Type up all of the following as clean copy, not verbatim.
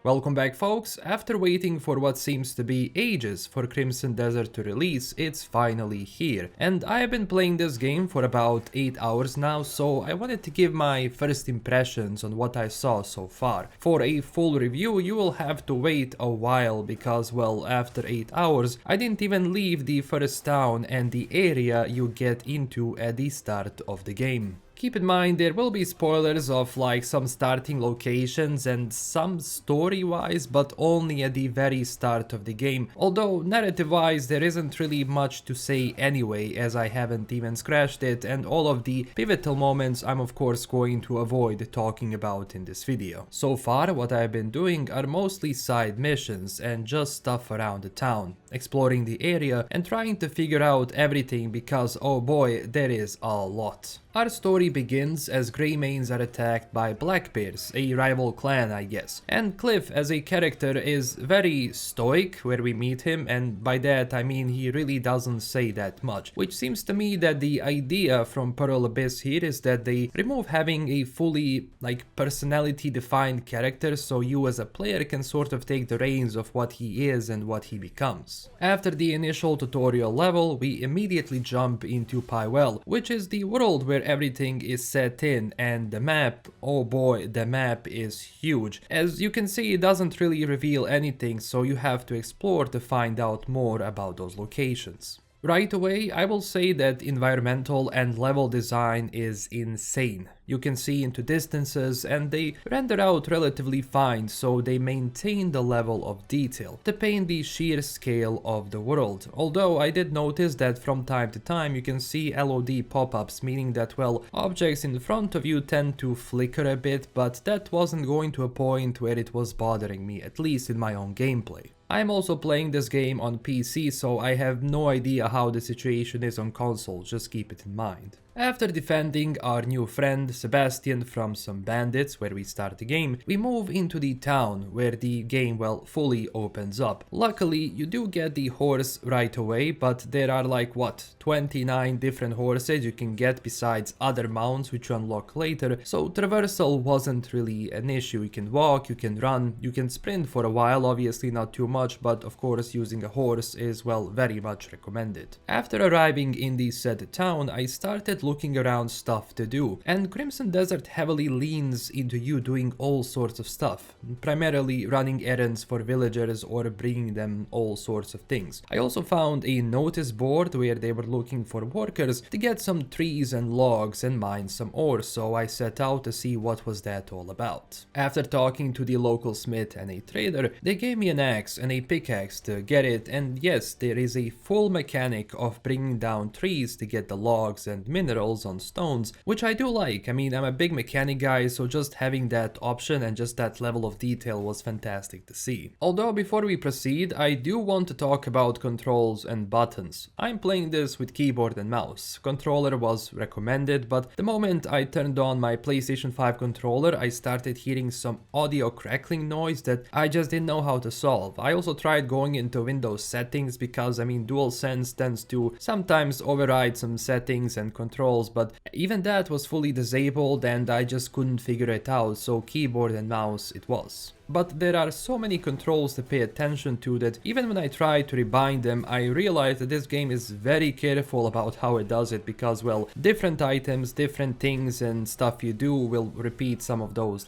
Welcome back, folks. After waiting for what seems to be ages for Crimson Desert to release, it's finally here. And I have been playing this game for about 8 hours now, so I wanted to give my first impressions on what I saw so far. For a full review, you will have to wait a while because, well, after 8 hours, I didn't even leave the first town and the area you get into at the start of the game. Keep in mind there will be spoilers of like some starting locations and some story-wise, but only at the very start of the game. Although narrative-wise there isn't really much to say anyway, as I haven't even scratched it, and all of the pivotal moments I'm of course going to avoid talking about in this video. So far what I've been doing are mostly side missions and just stuff around the town, exploring the area and trying to figure out everything because oh boy, there is a lot. Our story begins as Greymanes are attacked by Blackbears, a rival clan I guess, and Cliff as a character is very stoic where we meet him, and by that I mean he really doesn't say that much, which seems to me that the idea from Pearl Abyss here is that they remove having a fully personality defined character, so you as a player can sort of take the reins of what he is and what he becomes. After the initial tutorial level, we immediately jump into Pywell, which is the world where everything is set in, and the map, oh boy, the map is huge. As you can see, it doesn't really reveal anything, so you have to explore to find out more about those locations. Right away, I will say that environmental and level design is insane. You can see into distances and they render out relatively fine, so they maintain the level of detail to paint the sheer scale of the world. Although I did notice that from time to time you can see LOD pop-ups, meaning that, well, objects in front of you tend to flicker a bit, but that wasn't going to a point where it was bothering me, at least in my own gameplay. I'm also playing this game on PC, so I have no idea how the situation is on console, just keep it in mind. After defending our new friend Sebastian from some bandits where we start the game, we move into the town where the game, well, fully opens up. Luckily, you do get the horse right away, but there are like, what, 29 different horses you can get besides other mounts which you unlock later, so traversal wasn't really an issue. You can walk, you can run, you can sprint for a while, obviously not too much, but of course using a horse is, well, very much recommended. After arriving in the said town, I started looking around stuff to do, and Crimson Desert heavily leans into you doing all sorts of stuff, primarily running errands for villagers or bringing them all sorts of things. I also found a notice board where they were looking for workers to get some trees and logs and mine some ore, so I set out to see what was that all about. After talking to the local smith and a trader, they gave me an axe and a pickaxe to get it, and yes, there is a full mechanic of bringing down trees to get the logs and minerals on stones, which I do like. I mean, I'm a big mechanic guy, so just having that option and just that level of detail was fantastic to see. Although before we proceed, I do want to talk about controls and buttons. I'm playing this with keyboard and mouse. Controller was recommended, but the moment I turned on my PlayStation 5 controller, I started hearing some audio crackling noise that I just didn't know how to solve. I also tried going into Windows settings because, I mean, DualSense tends to sometimes override some settings and controls, but even that was fully disabled and I just couldn't figure it out, so keyboard and mouse it was. But there are so many controls to pay attention to that even when I try to rebind them, I realize that this game is very careful about how it does it because, well, different items, different things and stuff you do will repeat some of those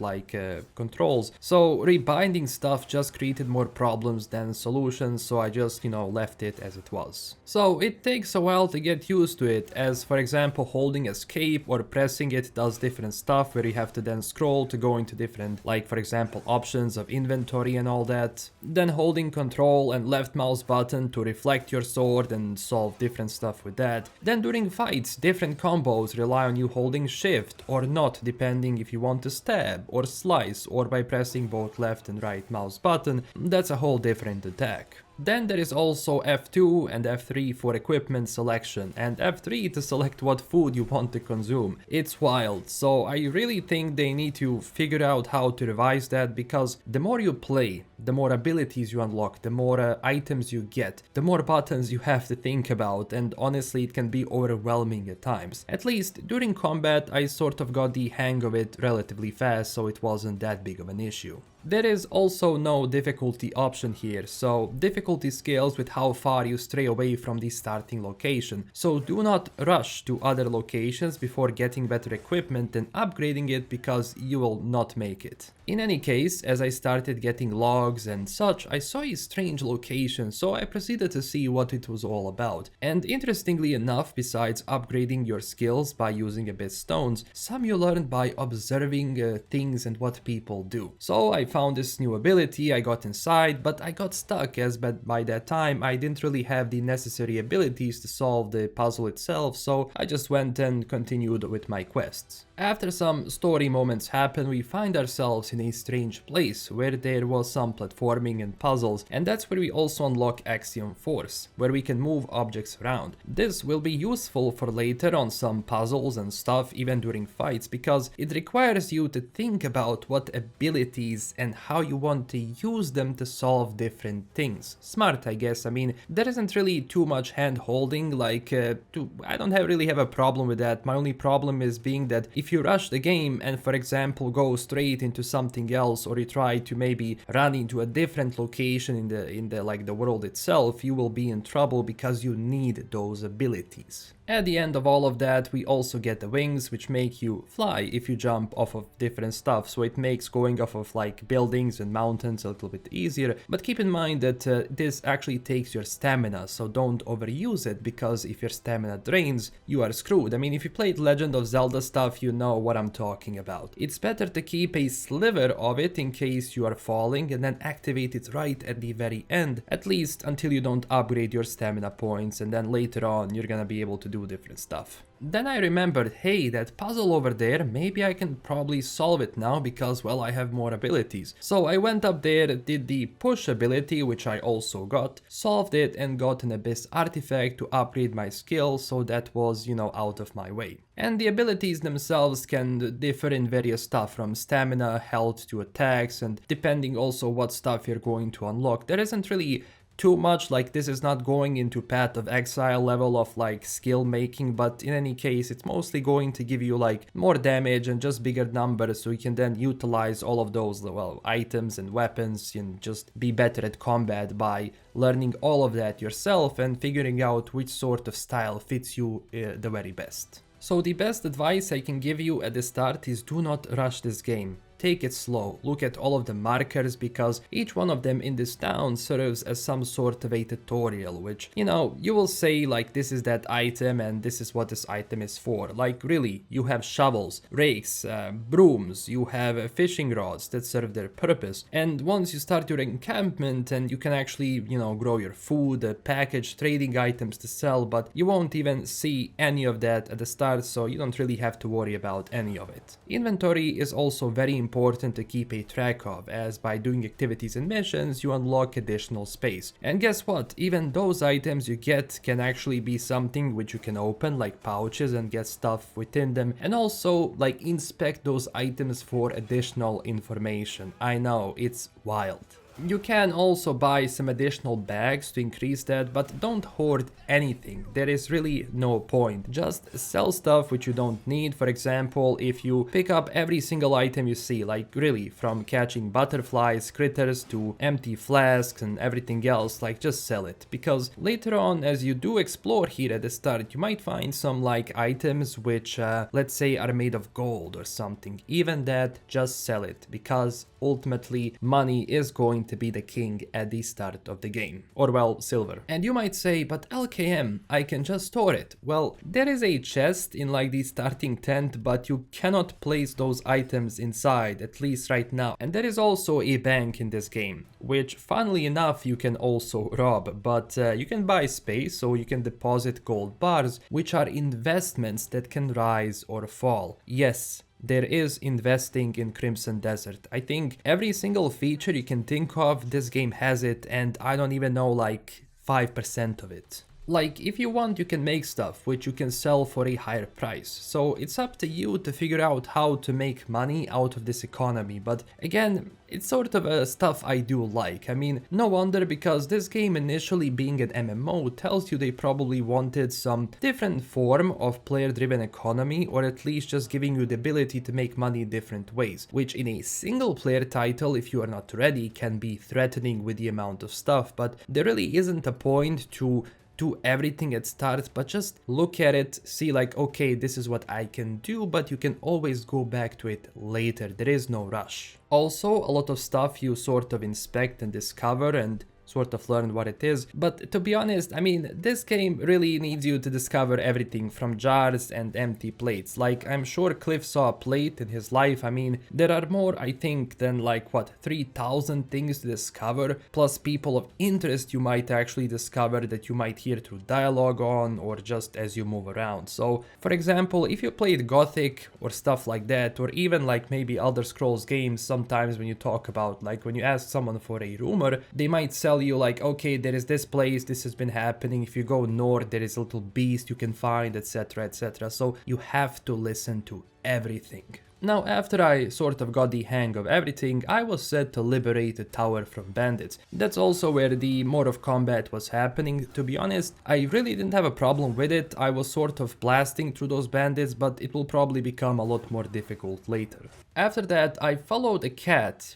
controls. So rebinding stuff just created more problems than solutions, so I just, left it as it was. So it takes a while to get used to it, as for example holding escape or pressing it does different stuff where you have to then scroll to go into different, for example, options of inventory and all that. Then holding control and left mouse button to reflect your sword and solve different stuff with that. Then during fights, different combos rely on you holding shift or not, depending if you want to stab or slice, or by pressing both left and right mouse button. That's a whole different attack. Then there is also F2 and F3 for equipment selection, and F3 to select what food you want to consume. It's wild, so I really think they need to figure out how to revise that, because the more you play, the more abilities you unlock, the more items you get, the more buttons you have to think about, and honestly it can be overwhelming at times. At least during combat I sort of got the hang of it relatively fast, so it wasn't that big of an issue. There is also no difficulty option here, so difficulty scales with how far you stray away from the starting location. So do not rush to other locations before getting better equipment and upgrading it, because you will not make it. In any case, as I started getting logs and such, I saw a strange location, so I proceeded to see what it was all about. And interestingly enough, besides upgrading your skills by using abyss stones, some you learn by observing things and what people do. So I found this new ability, I got inside, but I got stuck, as by that time I didn't really have the necessary abilities to solve the puzzle itself, so I just went and continued with my quests. After some story moments happen, we find ourselves in a strange place where there was some platforming and puzzles, and that's where we also unlock Axiom Force, where we can move objects around. This will be useful for later on some puzzles and stuff, even during fights, because it requires you to think about what abilities and how you want to use them to solve different things. Smart, I guess. I mean, there isn't really too much hand holding, like, I don't really have a problem with that. My only problem is being that if you rush the game and, for example, go straight into something else, or you try to maybe run into a different location in the world itself, you will be in trouble because you need those abilities. At the end of all of that, we also get the wings, which make you fly if you jump off of different stuff, so it makes going off of like buildings and mountains a little bit easier. But keep in mind that this actually takes your stamina, so don't overuse it, because if your stamina drains, you are screwed. I mean, if you played Legend of Zelda stuff, you know what I'm talking about. It's better to keep a sliver of it in case you are falling, and then activate it right at the very end, at least until you don't upgrade your stamina points, and then later on you're gonna be able to do different stuff. Then I remembered, hey, that puzzle over there, maybe I can probably solve it now because, well, I have more abilities. So I went up there, did the push ability, which I also got, solved it, and got an abyss artifact to upgrade my skill, so that was, you know, out of my way. And the abilities themselves can differ in various stuff, from stamina, health to attacks, and depending also what stuff you're going to unlock. There isn't really too much, like this is not going into Path of Exile level of like skill making, but in any case it's mostly going to give you like more damage and just bigger numbers, so you can then utilize all of those, well, items and weapons, and just be better at combat by learning all of that yourself and figuring out which sort of style fits you the very best. So the best advice I can give you at the start is do not rush this game. Take it slow, look at all of the markers, because each one of them in this town serves as some sort of a tutorial, which, you know, you will say like this is that item and this is what this item is for. Like really, you have shovels, rakes, brooms, you have fishing rods that serve their purpose, and once you start your encampment and you can actually, you know, grow your food, package trading items to sell, but you won't even see any of that at the start, so you don't really have to worry about any of it. Inventory is also very important to keep a track of, as by doing activities and missions you unlock additional space. And guess what, even those items you get can actually be something which you can open, like pouches, and get stuff within them, and also like inspect those items for additional information. I know, it's wild. You can also buy some additional bags to increase that, but don't hoard anything. There is really no point. Just sell stuff which you don't need. For example, if you pick up every single item you see, like really from catching butterflies, critters to empty flasks and everything else, like just sell it. Because later on, as you do explore here at the start, you might find some like items which let's say are made of gold or something. Even that, just sell it, because ultimately money is going to be the king at the start of the game, or well, silver. And you might say, but LKM, I can just store it. Well, there is a chest in like the starting tent, but you cannot place those items inside, at least right now. And there is also a bank in this game, which funnily enough you can also rob, but you can buy space, so you can deposit gold bars, which are investments that can rise or fall. Yes, there is investing in Crimson Desert. I think every single feature you can think of, this game has it, and I don't even know like 5% of it. Like, if you want, you can make stuff which you can sell for a higher price. So it's up to you to figure out how to make money out of this economy. But again, it's sort of a stuff I do like. I mean, no wonder, because this game initially being an MMO tells you they probably wanted some different form of player-driven economy, or at least just giving you the ability to make money different ways, which in a single-player title, if you are not ready, can be threatening with the amount of stuff. But there really isn't a point to do everything at start, but just look at it, see like, okay, this is what I can do, but you can always go back to it later. There is no rush. Also, a lot of stuff you sort of inspect and discover and sort of learn what it is. But to be honest, I mean, this game really needs you to discover everything from jars and empty plates. Like, I'm sure Cliff saw a plate in his life. I mean, there are more, I think, than like, what, 3,000 things to discover, plus people of interest you might actually discover that you might hear through dialogue on, or just as you move around. So, for example, if you played Gothic or stuff like that, or even like maybe Elder Scrolls games, sometimes when you talk about, like when you ask someone for a rumor, they might sell you like, okay, there is this place, this has been happening, if you go north there is a little beast you can find, etc, etc. So you have to listen to everything. Now, after I sort of got the hang of everything, I was set to liberate the tower from bandits. That's also where the mode of combat was happening. To be honest, I really didn't have a problem with it. I was sort of blasting through those bandits, but it will probably become a lot more difficult later. After that, I followed a cat.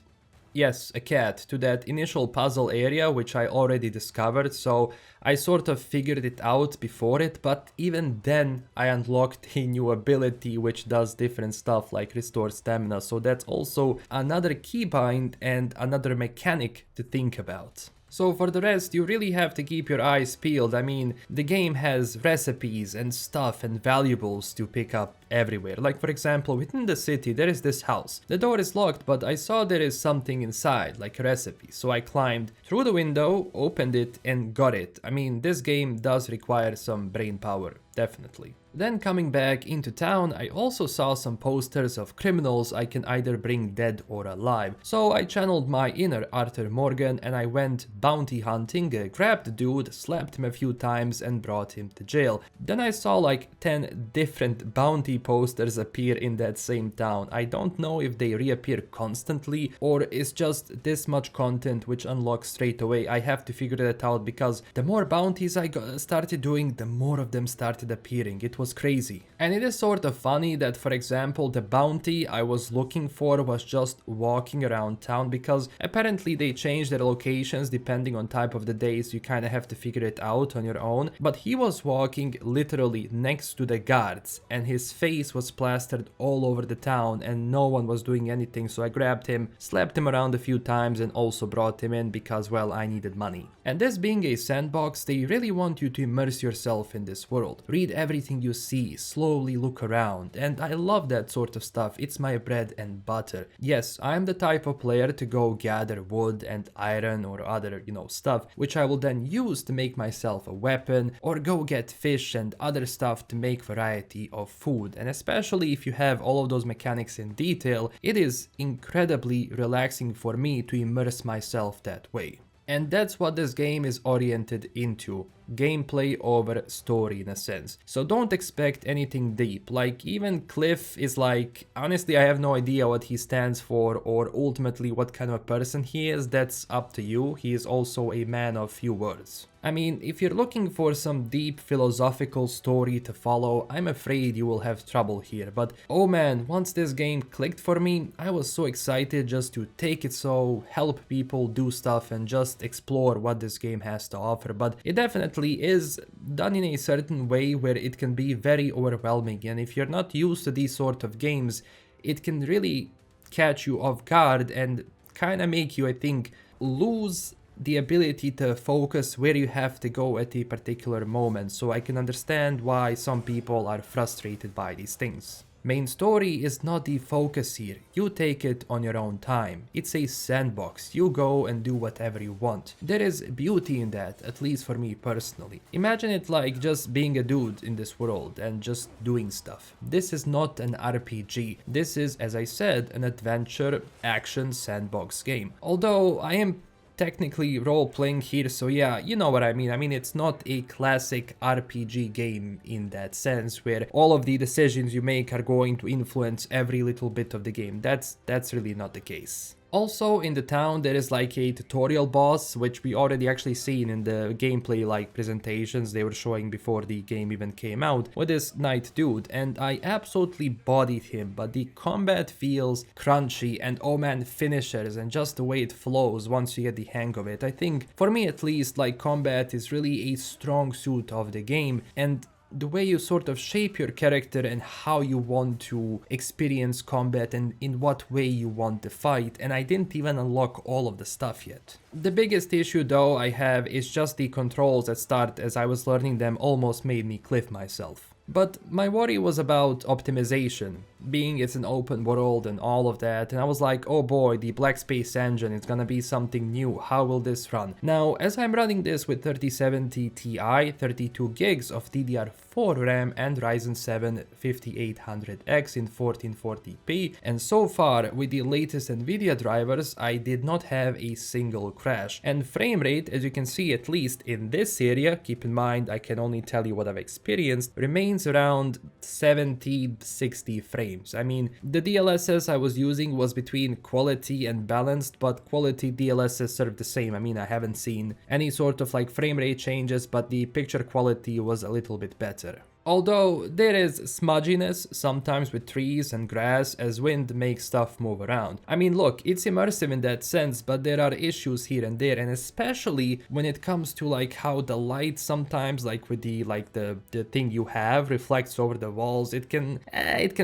Yes, a cat, to that initial puzzle area which I already discovered, so I sort of figured it out before it, but even then I unlocked a new ability which does different stuff like restore stamina, so that's also another keybind and another mechanic to think about. So for the rest, you really have to keep your eyes peeled. I mean, the game has recipes and stuff and valuables to pick up everywhere. Like, for example, within the city there is this house. The door is locked, but I saw there is something inside, like a recipe. So I climbed through the window, opened it, and got it. I mean, this game does require some brain power, definitely. Then coming back into town, I also saw some posters of criminals I can either bring dead or alive. So I channeled my inner Arthur Morgan and I went bounty hunting, grabbed the dude, slapped him a few times and brought him to jail. Then I saw like 10 different bounty posters appear in that same town. I don't know if they reappear constantly or it's just this much content which unlocks straight away. I have to figure that out, because the more bounties I started doing, the more of them started appearing. It was crazy. And it is sort of funny that, for example, the bounty I was looking for was just walking around town, because apparently they changed their locations depending on type of the day, so you kind of have to figure it out on your own. But he was walking literally next to the guards and his face was plastered all over the town and no one was doing anything, so I grabbed him, slapped him around a few times and also brought him in because, well, I needed money. And this being a sandbox, they really want you to immerse yourself in this world. Read everything you see, slowly look around, and I love that sort of stuff. It's my bread and butter. Yes, I'm the type of player to go gather wood and iron or other, stuff, which I will then use to make myself a weapon, or go get fish and other stuff to make variety of food. And especially if you have all of those mechanics in detail, it is incredibly relaxing for me to immerse myself that way. And that's what this game is oriented into. Gameplay over story in a sense. So don't expect anything deep. Like, even Cliff is like, honestly I have no idea what he stands for or ultimately what kind of a person he is. That's up to you. He is also a man of few words. I mean, if you're looking for some deep philosophical story to follow, I'm afraid you will have trouble here. But oh man, once this game clicked for me, I was so excited just to take it slow, help people do stuff and just explore what this game has to offer. But it definitely is done in a certain way where it can be very overwhelming, and if you're not used to these sort of games, it can really catch you off guard and kind of make you, I think, lose the ability to focus where you have to go at a particular moment. So I can understand why some people are frustrated by these things. Main story is not the focus here, you take it on your own time. It's a sandbox, you go and do whatever you want. There is beauty in that, at least for me personally. Imagine it like just being a dude in this world and just doing stuff. This is not an RPG, this is, as I said, an adventure action sandbox game. Although I am technically role-playing here, so yeah, you know what I mean. I mean, it's not a classic RPG game in that sense, where all of the decisions you make are going to influence every little bit of the game. That's really not the case. Also, in the town, there is like a tutorial boss, which we already actually seen in the gameplay like presentations they were showing before the game even came out, with this knight dude, and I absolutely bodied him, but the combat feels crunchy, and oh man, finishers and just the way it flows once you get the hang of it. I think, for me at least, like combat is really a strong suit of the game, and the way you sort of shape your character and how you want to experience combat and in what way you want to fight, and I didn't even unlock all of the stuff yet. The biggest issue though I have is just the controls at start, as I was learning them almost made me cliff myself. But my worry was about optimization, being it's an open world and all of that, and I was like, oh boy, the Black Space engine is gonna be something new, how will this run? Now, as I'm running this with 3070 Ti, 32 gigs of DDR4 RAM and Ryzen 7 5800X in 1440p, and so far with the latest Nvidia drivers, I did not have a single crash. And frame rate, as you can see at least in this area, keep in mind I can only tell you what I've experienced, remains around 70-60 frames. I mean, the DLSS I was using was between quality and balanced, but quality DLSS served the same. I mean, I haven't seen any sort of like frame rate changes, but the picture quality was a little bit better. Although there is smudginess sometimes with trees and grass as wind makes stuff move around. I mean, look, it's immersive in that sense, but there are issues here and there, and especially when it comes to like how the light sometimes, like with the thing you have reflects over the walls, it can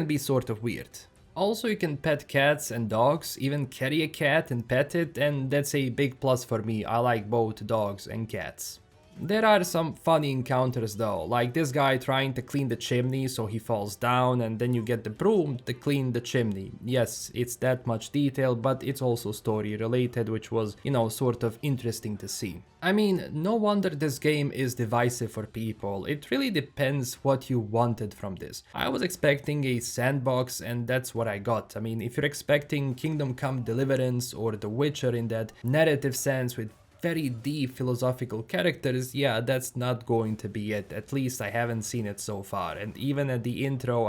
be sort of weird. Also, you can pet cats and dogs, even carry a cat and pet it, and that's a big plus for me. I like both dogs and cats. There are some funny encounters though, like this guy trying to clean the chimney so he falls down, and then you get the broom to clean the chimney. Yes, it's that much detail, but it's also story related, which was, you know, sort of interesting to see. I mean, no wonder this game is divisive for people. It really depends what you wanted from this. I was expecting a sandbox and that's what I got. I mean, if you're expecting Kingdom Come Deliverance or The Witcher in that narrative sense with very deep philosophical characters, yeah, that's not going to be it. At least I haven't seen it so far, and even at the intro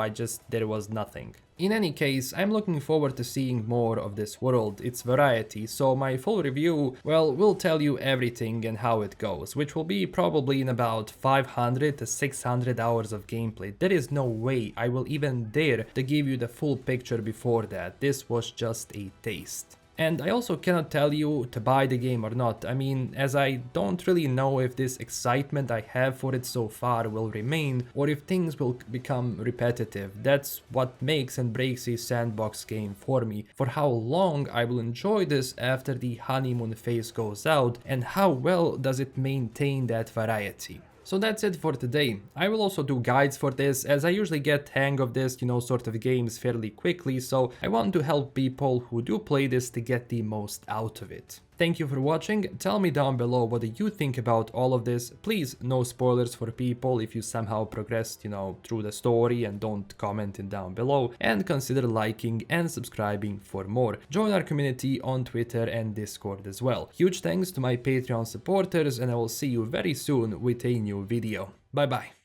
there was nothing. In any case, I'm looking forward to seeing more of this world, its variety, so my full review, well, will tell you everything and how it goes, which will be probably in about 500 to 600 hours of gameplay. There is no way I will even dare to give you the full picture before that. This was just a taste. And I also cannot tell you to buy the game or not. I mean, as I don't really know if this excitement I have for it so far will remain, or if things will become repetitive. That's what makes and breaks a sandbox game for me. For how long I will enjoy this after the honeymoon phase goes out, and how well does it maintain that variety. So that's it for today. I will also do guides for this, as I usually get hang of this, you know, sort of games fairly quickly, so I want to help people who do play this to get the most out of it. Thank you for watching. Tell me down below what do you think about all of this. Please, no spoilers for people if you somehow progressed, you know, through the story, and don't comment it down below. And consider liking and subscribing for more. Join our community on Twitter and Discord as well. Huge thanks to my Patreon supporters, and I will see you very soon with a new video. Bye bye.